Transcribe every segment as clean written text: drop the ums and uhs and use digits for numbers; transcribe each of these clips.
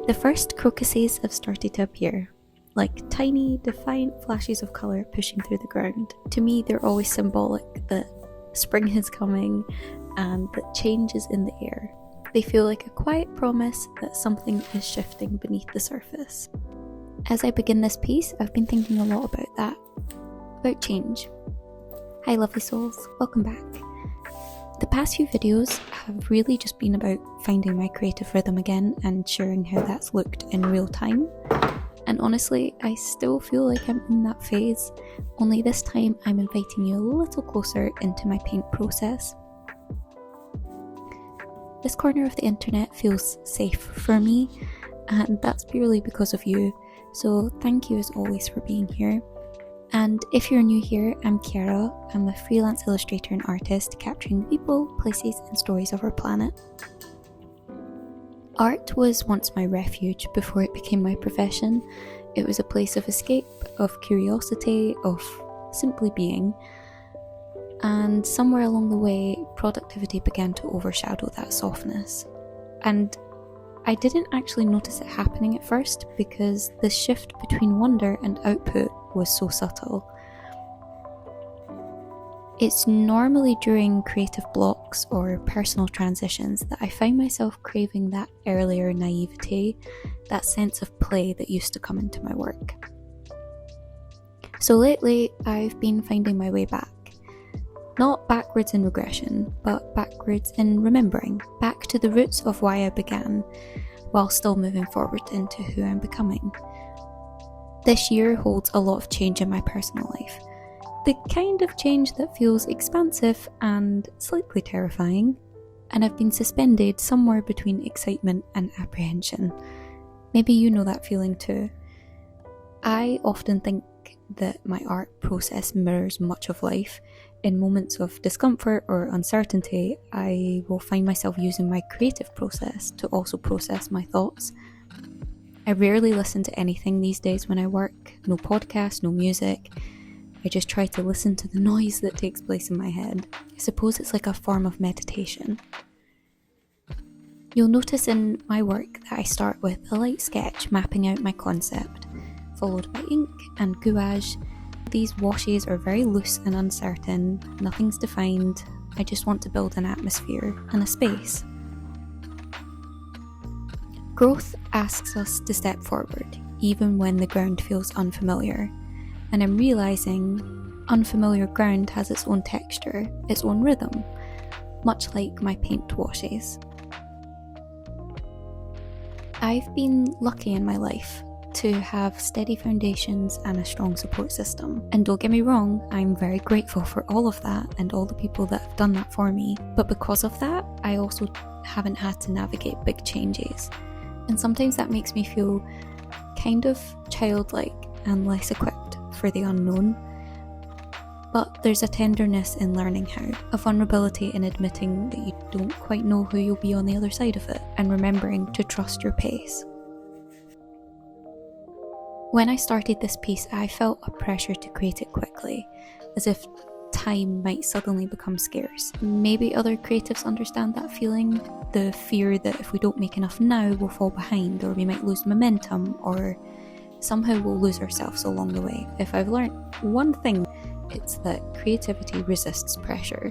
The first crocuses have started to appear, like tiny, defiant flashes of colour pushing through the ground. To me, they're always symbolic that spring is coming and that change is in the air. They feel like a quiet promise that something is shifting beneath the surface. As I begin this piece, I've been thinking a lot about that, about change. Hi lovely souls, welcome back. The past few videos have really just been about finding my creative rhythm again and sharing how that's looked in real time. And honestly, I still feel like I'm in that phase, only this time I'm inviting you a little closer into my paint process. This corner of the internet feels safe for me, and that's purely because of you, so thank you as always for being here. And if you're new here, I'm Kiara. I'm a freelance illustrator and artist capturing people, places and stories of our planet. Art was once my refuge before it became my profession. It was a place of escape, of curiosity, of simply being. And somewhere along the way, productivity began to overshadow that softness. And I didn't actually notice it happening at first because the shift between wonder and output was so subtle. It's normally during creative blocks or personal transitions that I find myself craving that earlier naivety, that sense of play that used to come into my work. So lately, I've been finding my way back. Not backwards in regression, but backwards in remembering, back to the roots of why I began, while still moving forward into who I'm becoming. This year holds a lot of change in my personal life. The kind of change that feels expansive and slightly terrifying, and I've been suspended somewhere between excitement and apprehension. Maybe you know that feeling too. I often think that my art process mirrors much of life. In moments of discomfort or uncertainty, I will find myself using my creative process to also process my thoughts. I rarely listen to anything these days when I work, no podcast, no music. I just try to listen to the noise that takes place in my head. I suppose it's like a form of meditation. You'll notice in my work that I start with a light sketch mapping out my concept, followed by ink and gouache. These washes are very loose and uncertain, nothing's defined. I just want to build an atmosphere and a space. Growth asks us to step forward, even when the ground feels unfamiliar. And I'm realising unfamiliar ground has its own texture, its own rhythm, much like my paint washes. I've been lucky in my life to have steady foundations and a strong support system. And don't get me wrong, I'm very grateful for all of that and all the people that have done that for me. But because of that, I also haven't had to navigate big changes. And sometimes that makes me feel kind of childlike and less equipped for the unknown. But there's a tenderness in learning how, a vulnerability in admitting that you don't quite know who you'll be on the other side of it, and remembering to trust your pace. When I started this piece, I felt a pressure to create it quickly, as if time might suddenly become scarce. Maybe other creatives understand that feeling, the fear that if we don't make enough now, we'll fall behind, or we might lose momentum, or somehow we'll lose ourselves along the way. If I've learnt one thing, it's that creativity resists pressure.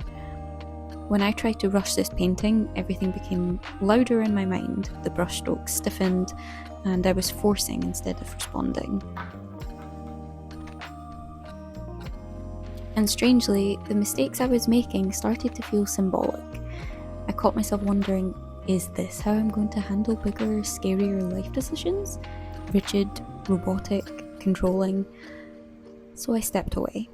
When I tried to rush this painting, everything became louder in my mind, the brushstrokes stiffened, and I was forcing instead of responding. And strangely, the mistakes I was making started to feel symbolic. I caught myself wondering, is this how I'm going to handle bigger, scarier life decisions? Rigid, robotic, controlling. So I stepped away.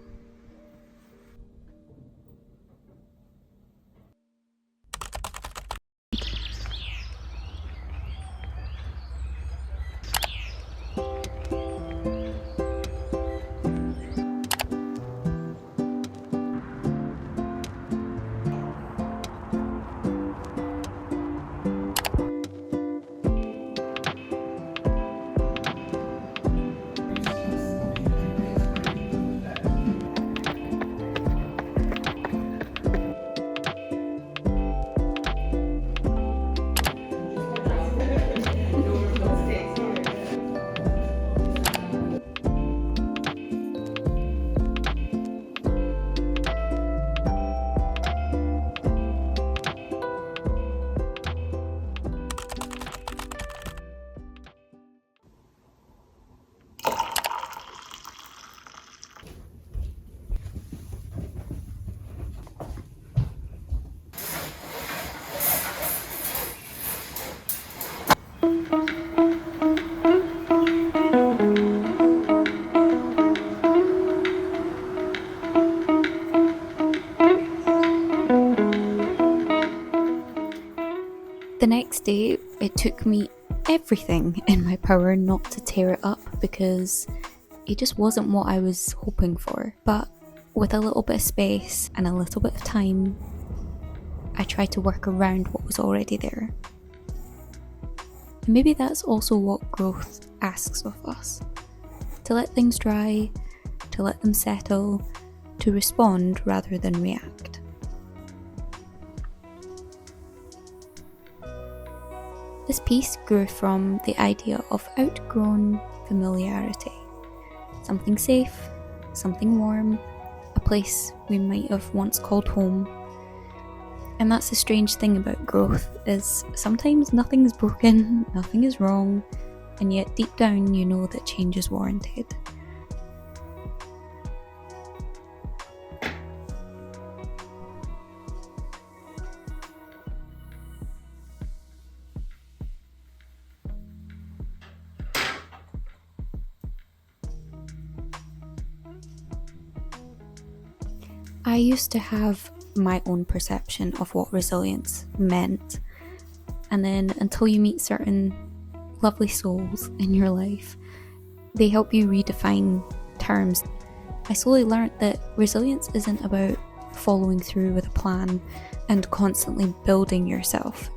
The next day, it took me everything in my power not to tear it up because it just wasn't what I was hoping for. But with a little bit of space and a little bit of time, I tried to work around what was already there. And maybe that's also what growth asks of us. To let things dry, to let them settle, to respond rather than react. This piece grew from the idea of outgrown familiarity. Something safe, something warm, a place we might have once called home. And that's the strange thing about growth, is sometimes nothing's broken, nothing is wrong, and yet deep down you know that change is warranted. I used to have my own perception of what resilience meant, and then until you meet certain lovely souls in your life, they help you redefine terms. I slowly learned that resilience isn't about following through with a plan and constantly building yourself.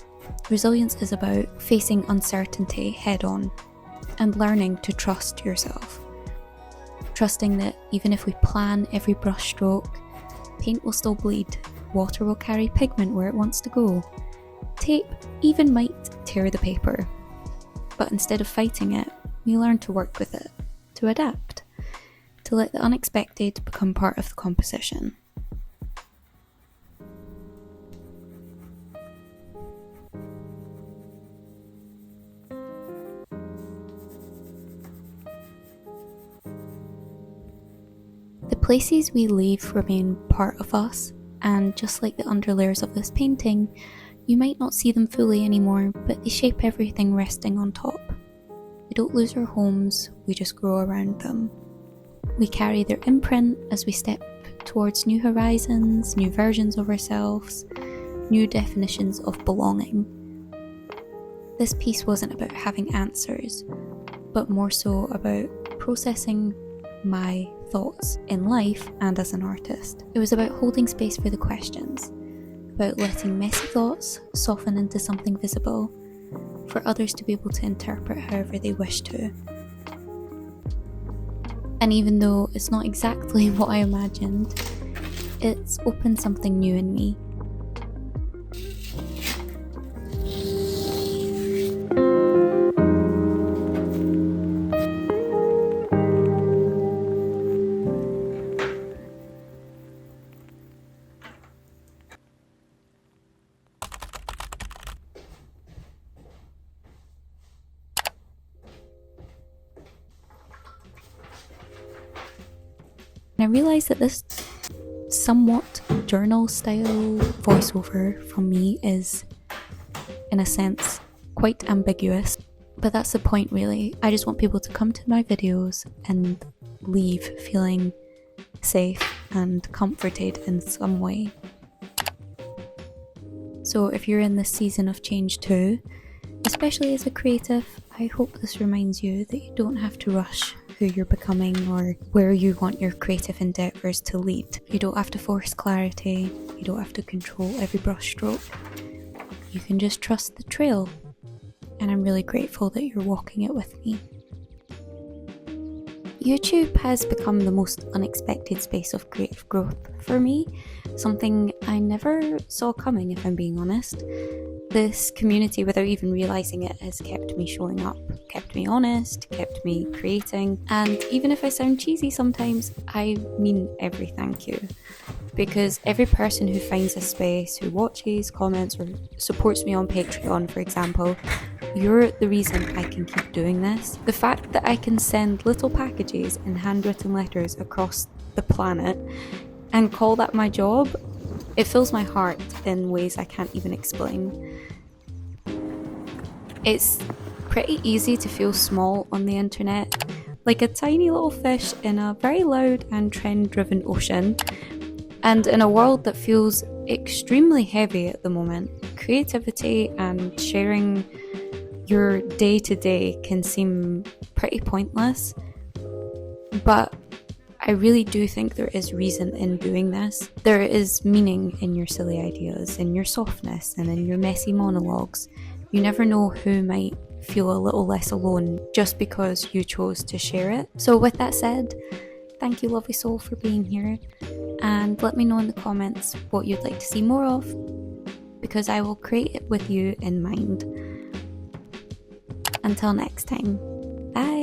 Resilience is about facing uncertainty head on and learning to trust yourself. Trusting that even if we plan every brush stroke, paint will still bleed, water will carry pigment where it wants to go. Tape even might tear the paper. But instead of fighting it, we learn to work with it, to adapt, to let the unexpected become part of the composition. The places we leave remain part of us, and just like the underlayers of this painting, you might not see them fully anymore, but they shape everything resting on top. We don't lose our homes, we just grow around them. We carry their imprint as we step towards new horizons, new versions of ourselves, new definitions of belonging. This piece wasn't about having answers, but more so about processing my thoughts in life and as an artist. It was about holding space for the questions, about letting messy thoughts soften into something visible, for others to be able to interpret however they wish to. And even though it's not exactly what I imagined, it's opened something new in me. And I realised that this somewhat journal style voiceover from me is, in a sense, quite ambiguous. But that's the point really. I just want people to come to my videos and leave feeling safe and comforted in some way. So if you're in this season of change too, especially as a creative, I hope this reminds you that you don't have to rush who you're becoming or where you want your creative endeavours to lead. You don't have to force clarity, you don't have to control every brush stroke. You can just trust the trail, and I'm really grateful that you're walking it with me. YouTube has become the most unexpected space of creative growth for me, something I never saw coming, if I'm being honest. This community, without even realising it, has kept me showing up, kept me honest, kept me creating, and even if I sound cheesy sometimes, I mean every thank you. Because every person who finds a space, who watches, comments, or supports me on Patreon, for example, you're the reason I can keep doing this. The fact that I can send little packages and handwritten letters across the planet and call that my job, it fills my heart in ways I can't even explain. It's pretty easy to feel small on the internet, like a tiny little fish in a very loud and trend-driven ocean. And in a world that feels extremely heavy at the moment, creativity and sharing your day to day can seem pretty pointless, but I really do think there is reason in doing this. There is meaning in your silly ideas, in your softness, and in your messy monologues. You never know who might feel a little less alone just because you chose to share it. So with that said, thank you, lovely soul, for being here, and let me know in the comments what you'd like to see more of, because I will create it with you in mind. Until next time, bye!